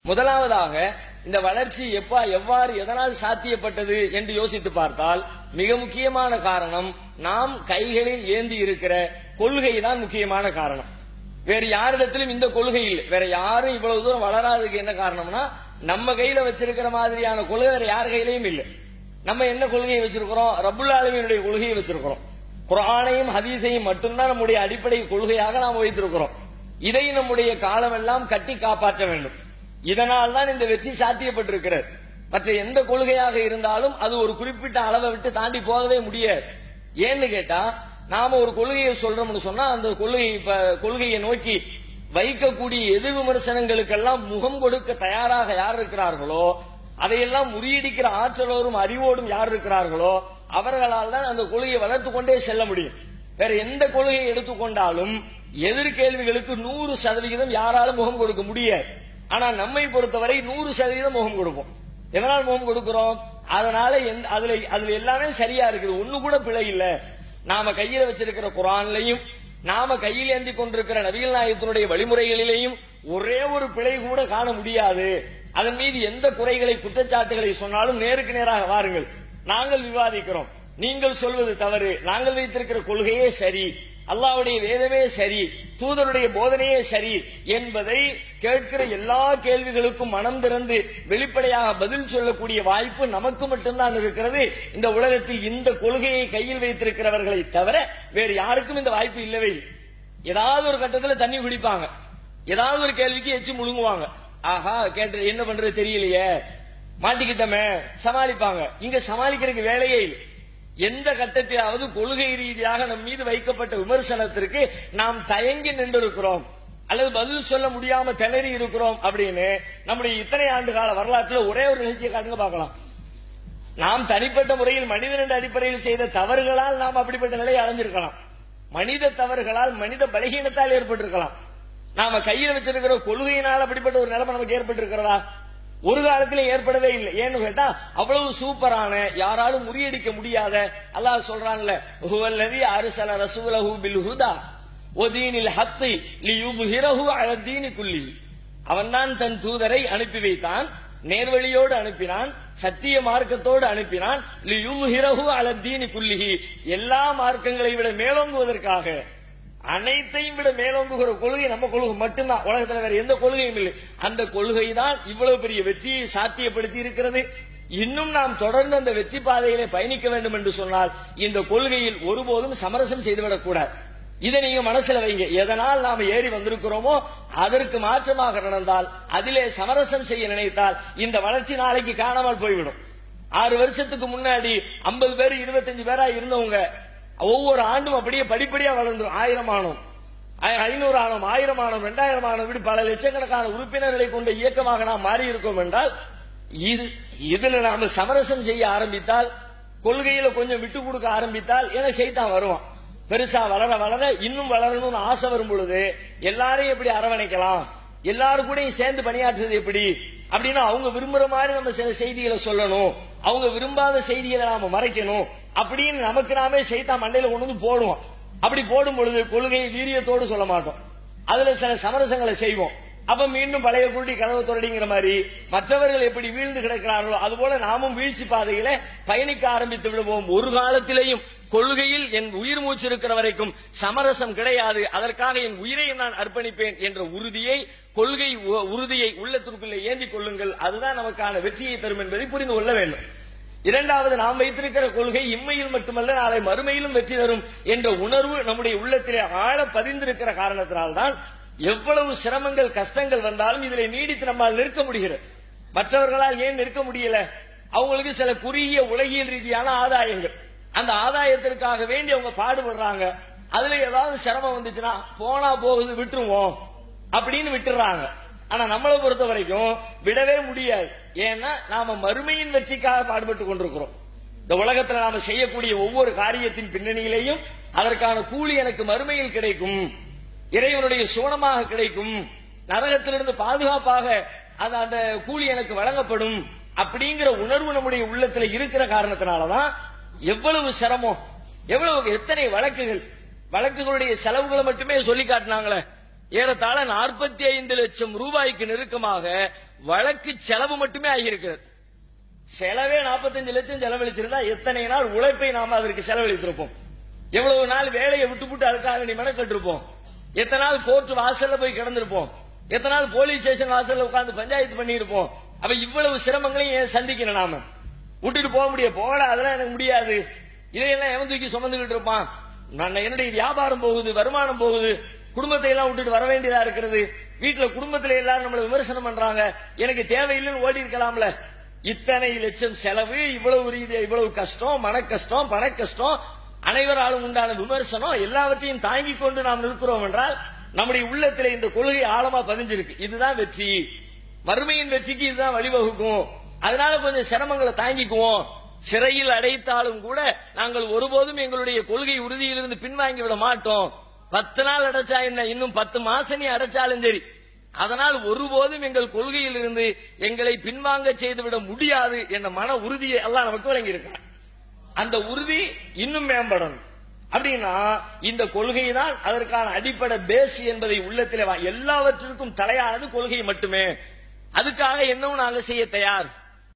முதலாவதாக இந்த வளர்ச்சி எவ்வாறு எதனால் சாத்தியப்பட்டது என்று யோசித்து பார்த்தால் மிக முக்கியமான காரணம் நாம் கைகளில் ஏந்தி இருக்கிற கொள்கை தான் முக்கியமான காரணம். வேறு யாரிடத்திலும் இந்த கொள்கை இல்லை. வேற யாரும் இவ்வளவு தூரம் வளராதுக்கு என்ன காரணம்னா நம்ம கையில வச்சிருக்கிற மாதிரியான கொள்கை வேற யார் கையிலையும் இல்லை. நம்ம என்ன கொள்கையை வச்சிருக்கிறோம்? ரப்புல் ஆலமீனுடைய கொள்கையை வச்சிருக்கிறோம். குர்ஆனையும் ஹதீஸையும் மட்டும்தான் நம்முடைய அடிப்படை கொள்கையாக நாம் வைத்திருக்கிறோம். இதை நம்முடைய காலமெல்லாம் கட்டி காப்பாற்ற வேண்டும். இதனால் தான் இந்த வெற்றி சாத்தியப்பட்டிருக்கிறது. மற்ற எந்த கொள்கையாக இருந்தாலும் அது ஒரு குறிப்பிட்ட அளவை விட்டு தாண்டி போகவே முடியாது. ஏன்னு கேட்டா நாம ஒரு கொள்கையை சொல்றோம்னு சொன்னா அந்த கொள்கையை நோக்கி வைக்கக்கூடிய எதிர் விமர்சனங்களுக்கெல்லாம் முகம் கொடுக்க தயாராக யார் இருக்கிறார்களோ, அதையெல்லாம் முறியடிக்கிற ஆற்றலோரும் அறிவோடும் யார் இருக்கிறார்களோ அவர்களால் தான் அந்த கொள்கையை வளர்த்து கொண்டே செல்ல முடியும். வேற எந்த கொள்கையை எடுத்துக்கொண்டாலும் எதிர்கேள்விகளுக்கு 100% யாராலும் முகம் கொடுக்க முடியாது. ஆனா நம்மை பொறுத்தவரை 100% முகம் கொடுப்போம். எதனால் முகம் கொடுக்கிறோம்? அதனால அதுல எல்லாமே சரியா இருக்குது, ஒண்ணு கூட பிழை இல்ல. நாம கையில வச்சிருக்கிற குர்ஆன்லயும் நாம கையில் ஏந்தி கொண்டிருக்கிற நபிகள் நாயகத்தினுடைய வழிமுறைகளிலேயும் ஒரே ஒரு பிழை கூட காண முடியாது. அதன் மீது எந்த குறைகளை குற்றச்சாட்டுகளை சொன்னாலும் நேருக்கு நேராக வாருங்கள், நாங்கள் விவாதிக்கிறோம். நீங்கள் சொல்வது தவறு, நாங்கள் வைத்திருக்கிற கொள்கையே சரி, அல்லாஹ்வுடைய வேதமே சரி, தூதருடைய போதனையே சரி என்பதை கேட்கிற எல்லா கேள்விகளுக்கும் மனம் திறந்து வெளிப்படையாக பதில் சொல்லக்கூடிய வாய்ப்பு நமக்கு மட்டும்தான் இருக்கிறது. இந்த உலகத்தில் இந்த கொள்கையை கையில் வைத்திருக்கிறவர்களை தவிர வேறு யாருக்கும் இந்த வாய்ப்பு இல்லவே இல்லை. ஏதாவது ஒரு கட்டத்தில் தண்ணி குடிப்பாங்க, ஏதாவது ஒரு கேள்விக்கு எச்சு முழுங்குவாங்க. ஆஹா கேட்டு என்ன பண்றது தெரியலையே, மாட்டிக்கிட்டமே, சமாளிப்பாங்க. இங்க சமாளிக்கிறதுக்கு வேலையே இல்லை. எந்த கட்டத்திலாவது கொள்கை ரீதியாக நம் மீது வைக்கப்பட்ட விமர்சனத்திற்கு நாம் தயங்கி நின்றிருக்கிறோம் அல்லது பதில் சொல்ல முடியாம திணறி இருக்கிறோம் அப்படின்னு நம்முடைய இத்தனை ஆண்டு கால வரலாற்றில் ஒரே ஒரு நிகழ்ச்சியை காட்டுங்க பார்க்கலாம். நாம் தனிப்பட்ட முறையில் மனிதன் என்ற அடிப்படையில் செய்த தவறுகளால் நாம் அப்படிப்பட்ட நிலையை அடைஞ்சிருக்கலாம். மனித தவறுகளால், மனித பலகீனத்தால் ஏற்பட்டிருக்கலாம். நாம கையில் வச்சிருக்கிற கொள்கையினால் அப்படிப்பட்ட ஒரு நிலைமை நமக்கு ஏற்பட்டிருக்கிறதா? ஒரு காலத்திலும் ஏற்படவே இல்லை. ஏன்னு கேட்டா அவ்வளவு சூப்பரான, யாராலும் முறியடிக்க முடியாத, அல்லாஹ் சொல்றான்ல, ஹுவல்லதி அர்ஸல ரசூலஹு பில் ஹுதா வ தீனில் ஹக்கி லியுத்ஹிரஹு அலா தீனி குல்லிஹி. அவன்தான் தன் தூதரை அனுப்பி வைத்தான், நேர்வழியோடு அனுப்பினான், சத்திய மார்க்கத்தோடு அனுப்பினான். லியுத்ஹிரஹு அலா தீனி குல்லிஹி, எல்லா மார்க்கங்களை விட மேலோங்குவதற்காக, அனைத்தையும் விட மேலோங்குகிற கொள்கை நம்ம கொள்கை மட்டும்தான். உலகத்தில் வேற எந்த கொள்கையும் இல்லை. அந்த கொள்கை தான் இவ்வளவு பெரிய வெற்றியை சாத்தியப்படுத்தி இருக்கிறது. இன்னும் நாம் தொடர்ந்து அந்த வெற்றி பாதையிலே பயணிக்க வேண்டும் என்று சொன்னால் இந்த கொள்கையில் ஒருபோதும் சமரசம் செய்துவிடக் கூடாது. இதை நீங்க மனசுல வைங்க. எதனால் நாம ஏறி வந்திருக்கிறோமோ அதற்கு மாற்றமாக நடந்தால், அதிலே சமரசம் செய்ய நினைத்தால் இந்த வளர்ச்சி நாளைக்கு காணாமல் போய்விடும். 6 வருஷத்துக்கு முன்னாடி 50 பேர் 25 பேரா இருந்தவங்க ஒவ்வொரு ஆண்டும் அப்படியே படிப்படியா வளர்ந்து 1000 ஆனோம், 500 ஆனோம், 1000 ஆனோம், 2000 ஆனோம், இப்படி பல லட்சக்கணக்கான உறுப்பினர்களை கொண்ட இயக்கமாக நாம் மாறி இருக்கோம் என்றால் இதுல நாம சமரசம் செய்ய ஆரம்பித்தால், கொள்கையில கொஞ்சம் விட்டு கொடுக்க ஆரம்பித்தால் என செய்தான் வருவான். பெருசா வளர வளர இன்னும் வளரணும்னு ஆசை வரும் பொழுது எல்லாரையும் எப்படி அரவணைக்கலாம், எல்லாரும் கூட சேர்ந்து பணியாற்றுறது எப்படி அப்படின்னா அவங்க விரும்புற மாதிரி நம்ம சில செய்திகளை சொல்லணும், அவங்க விரும்பாத செய்திகளை நாம மறைக்கணும் அப்படின்னு நமக்கு நாமே செய்தா மண்டையில கொண்டு வந்து போடுவோம். அப்படி போடும் பொழுது கொள்கையை வீரியத்தோடு சொல்ல மாட்டோம், அதுல சில சமரசங்களை செய்வோம். அப்ப மீண்டும் பழைய குருடி கதவு தொடடிங்கிற மாதிரி மற்றவர்கள் எப்படி வீழ்ந்து கிடக்கிறார்களோ அதுபோல நாமும் வீழ்ச்சி பாதையில பயணிக்க ஆரம்பித்து விடுவோம். ஒரு காலத்திலேயும் கொள்கையில் என் உயிர் மூச்சு இருக்கிற வரைக்கும் சமரசம் கிடையாது, அதற்காக என் உயிரை நான் அர்ப்பணிப்பேன் என்ற கொள்கை உறுதியை உள்ளத்திற்குள்ளே ஏந்தி கொள்ளுங்கள். அதுதான் நமக்கான வெற்றியை தரும் என்பதை புரிந்து கொள்ள வேண்டும். இரண்டாவது, நாம் வைத்திருக்கிற கொள்கை இம்மையில் மட்டுமல்ல நாளை மறுமையிலும் வெற்றி தரும் என்ற உணர்வு நம்முடைய உள்ளத்திலே ஆழ பதிந்திருக்கிற காரணத்தினால்தான் எவ்வளவு சிரமங்கள் கஷ்டங்கள் வந்தாலும் இதில் நீடித்து நம்மால் நிற்க முடிகிறது. மற்றவர்களால் ஏன் நிற்க முடியல? அவங்களுக்கு சில குறுகிய உலகியல் ரீதியான ஆதாயங்கள், அந்த ஆதாயத்திற்காக வேண்டி அவங்க பாடுபடுறாங்க. அதுல ஏதாவது சிரமம் வந்துச்சுன்னா போனா போகுது விட்டுருவோம் அப்படின்னு விட்டுறாங்க. ஆனா நம்மளை பொறுத்த வரைக்கும் விடவே முடியாது. ஏன்னா நாம மறுமையின் வெற்றிக்காக பாடுபட்டு கொண்டிருக்கிறோம். இந்த உலகத்துல நாம செய்யக்கூடிய ஒவ்வொரு காரியத்தின் பின்னணியிலேயும் அதற்கான கூலி எனக்கு மறுமையில் கிடைக்கும், இறைவனுடைய சோனமாக கிடைக்கும், நரகத்திலிருந்து பாதுகாப்பாக அந்த கூலி எனக்கு வழங்கப்படும் அப்படிங்கிற உணர்வு நம்முடைய உள்ளத்துல இருக்கிற காரணத்தினாலதான் எவ்வளவு சிரமம், எத்தனை வழக்குகளுடைய செலவுகளை மட்டுமே சொல்லி காட்டினாங்களே. ஏறத்தாழ 45 லட்சம் ரூபாய்க்கு நெருக்கமாக வழக்கு செலவு மட்டுமே ஆகியிருக்கிறது. செலவே 45 லட்சம் செலவழிச்சிருந்தா எத்தனை நாள் உழைப்பை நாம அதற்கு செலவழித்திருப்போம், எவ்வளவு நாள் வேலையை விட்டு அதுக்காக வேண்டி மெனக்கட்டிருப்போம், எத்தனை நாள் கோர்ட் வாசல்ல போய் கிடந்திருப்போம், எத்தனை நாள் போலீஸ் ஸ்டேஷன் வாசல்ல உட்கார்ந்து பஞ்சாயத்து பண்ணியிருப்போம். அப்ப இவ்வளவு சிரமங்களையும் ஏன் சந்திக்கணும்? நாம விட்டுட்டு போக முடியாது, போகல அதெல்லாம் எனக்கு முடியாது, இதையெல்லாம் எவன் தூக்கி சுமந்துகிட்டு இருப்பான், நான் என்னுடைய வியாபாரம் போகுது, வருமானம் போகுது, குடும்பத்தை எல்லாம் விட்டுட்டு வர வேண்டியதா இருக்கிறது, வீட்டுல குடும்பத்தில எல்லாரும் நம்மள விமர்சனம் பண்றாங்க, எனக்கு தேவையில்லைன்னு ஓடி இருக்கலாம்ல. இத்தனை லட்சம் செலவு, இவ்வளவு ரீதியா இவ்வளவு கஷ்டம், மன கஷ்டம், பண கஷ்டம், அனைவராலும் உண்டான விமர்சனம், எல்லாவற்றையும் தாங்கிக் கொண்டு நாம் நிற்கிறோம் என்றால் நம்முடைய உள்ளத்திலே இந்த கொள்கை ஆழமா பதிஞ்சிருக்கு. இதுதான் வெற்றி, மறுமையின் வெற்றிக்கு இதுதான் வழிவகுக்கும். அதனால கொஞ்சம் சிரமங்களை தாங்கிக்குவோம். சிறையில் அடைத்தாலும் கூட நாங்கள் ஒருபோதும் எங்களுடைய கொள்கை உறுதியிலிருந்து பின்வாங்கி விட மாட்டோம். 10 நாள் அடைச்சா என்ன, இன்னும் 10 மாசம் நீ அடைச்சாலும் சரி, அதனால் ஒருபோதும் எங்கள் கொள்கையில் இருந்து எங்களை பின்வாங்க செய்துவிட முடியாது என்ற மன உறுதியை எல்லாம் நமக்கு வழங்கி இருக்கிறார். அந்த உறுதி இன்னும் மேம்படணும். அப்படின்னா இந்த கொள்கை தான் அதற்கான அடிப்படை பேஸ் என்பதை உள்ளத்திலே எல்லாவற்றிற்கும் தலையானது கொள்கை மட்டுமே. அதுக்காக என்னவும் நாங்க செய்ய தயார்.